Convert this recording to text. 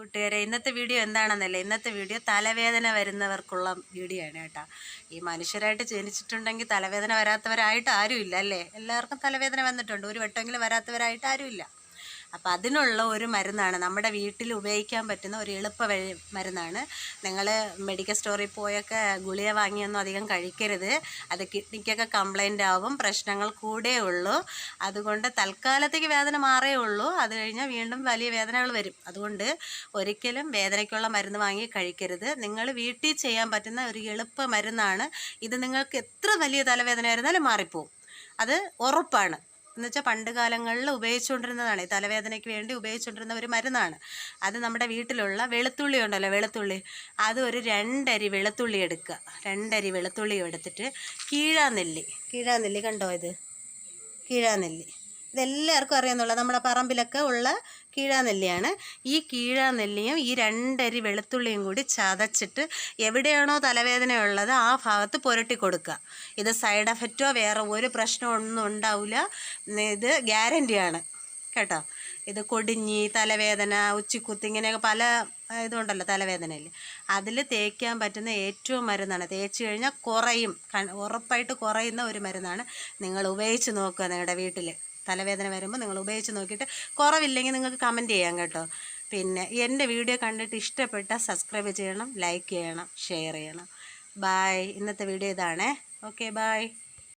കൂട്ടുകാരെ, ഇന്നത്തെ വീഡിയോ എന്താണെന്നല്ലേ? ഇന്നത്തെ വീഡിയോ തലവേദന വരുന്നവർക്കുള്ള വീഡിയോ ആണ് കേട്ടോ. ഈ മനുഷ്യരായിട്ട് ജനിച്ചിട്ടുണ്ടെങ്കിൽ തലവേദന വരാത്തവരായിട്ട് ആരുമില്ല അല്ലേ? എല്ലാവർക്കും തലവേദന വന്നിട്ടുണ്ട്, ഒരു വട്ടമെങ്കിലും വരാത്തവരായിട്ട് ആരുമില്ല. അപ്പം അതിനുള്ള ഒരു മരുന്നാണ്, നമ്മുടെ വീട്ടിൽ ഉപയോഗിക്കാൻ പറ്റുന്ന ഒരു എളുപ്പ മരുന്നാണ്. നിങ്ങൾ മെഡിക്കൽ സ്റ്റോറിൽ പോയൊക്കെ ഗുളിക വാങ്ങിയൊന്നും അധികം കഴിക്കരുത്. അത് കിഡ്നിക്കൊക്കെ കംപ്ലൈൻ്റ് ആവും, പ്രശ്നങ്ങൾ കൂടെ ഉള്ളൂ. അതുകൊണ്ട് തൽക്കാലത്തേക്ക് വേദന മാറേ ഉള്ളൂ, അത് കഴിഞ്ഞാൽ വീണ്ടും വലിയ വേദനകൾ വരും. അതുകൊണ്ട് ഒരിക്കലും വേദനയ്ക്കുള്ള മരുന്ന് വാങ്ങി കഴിക്കരുത്. നിങ്ങൾ വീട്ടിൽ ചെയ്യാൻ പറ്റുന്ന ഒരു എളുപ്പ മരുന്നാണ് ഇത്. നിങ്ങൾക്ക് എത്ര വലിയ തലവേദന ആയിരുന്നാലും മാറിപ്പോവും, അത് ഉറപ്പാണ്. എന്നുവെച്ചാൽ പണ്ട് കാലങ്ങളിൽ ഉപയോഗിച്ചുകൊണ്ടിരുന്നതാണ്, ഈ തലവേദനയ്ക്ക് വേണ്ടി ഉപയോഗിച്ചുകൊണ്ടിരുന്ന ഒരു മരുന്നാണ്. അത് നമ്മുടെ വീട്ടിലുള്ള വെളുത്തുള്ളി ഉണ്ടല്ലോ, വെളുത്തുള്ളി, അത് ഒരു 2 അരി വെളുത്തുള്ളി എടുക്കുക. 2 അരി വെളുത്തുള്ളി എടുത്തിട്ട് കീഴാനെല്ലി കണ്ടോ, ഇത് കീഴാനെല്ലി, ഇതെല്ലാവർക്കും അറിയാമെന്നുള്ള നമ്മുടെ പറമ്പിലൊക്കെ ഉള്ള കീഴാനെല്ലിയാണ്. ഈ കീഴാനെല്ലിയും ഈ 2 അരി വെളുത്തുള്ളിയും കൂടി ചതച്ചിട്ട് എവിടെയാണോ തലവേദന ഉള്ളത് ആ ഭാഗത്ത് പുരട്ടി കൊടുക്കുക. ഇത് സൈഡ് എഫക്റ്റോ വേറെ ഒരു പ്രശ്നമൊന്നും ഉണ്ടാവില്ല, ഇത് ഗ്യാരൻറ്റിയാണ് കേട്ടോ. ഇത് കൊടിഞ്ഞി, തലവേദന, ഉച്ചിക്കുത്ത്, ഇങ്ങനെയൊക്കെ പല ഇതുണ്ടല്ലോ തലവേദനയിൽ, അതിൽ തേക്കാൻ പറ്റുന്ന ഏറ്റവും മരുന്നാണ്. തേച്ച് കഴിഞ്ഞാൽ കുറയും, ഉറപ്പായിട്ട് കുറയുന്ന ഒരു മരുന്നാണ്. നിങ്ങൾ ഉപയോഗിച്ച് നോക്കുക. നിങ്ങളുടെ വീട്ടിൽ തലവേദന വരുമ്പോൾ നിങ്ങൾ ഉപയോഗിച്ച് നോക്കിയിട്ട് കുറവില്ലെങ്കിൽ നിങ്ങൾക്ക് കമൻറ്റ് ചെയ്യാം കേട്ടോ. പിന്നെ എൻ്റെ വീഡിയോ കണ്ടിട്ട് ഇഷ്ടപ്പെട്ടാൽ സബ്സ്ക്രൈബ് ചെയ്യണം, ലൈക്ക് ചെയ്യണം, ഷെയർ ചെയ്യണം. ബായ്. ഇന്നത്തെ വീഡിയോ ഇതാണേ. Okay, bye.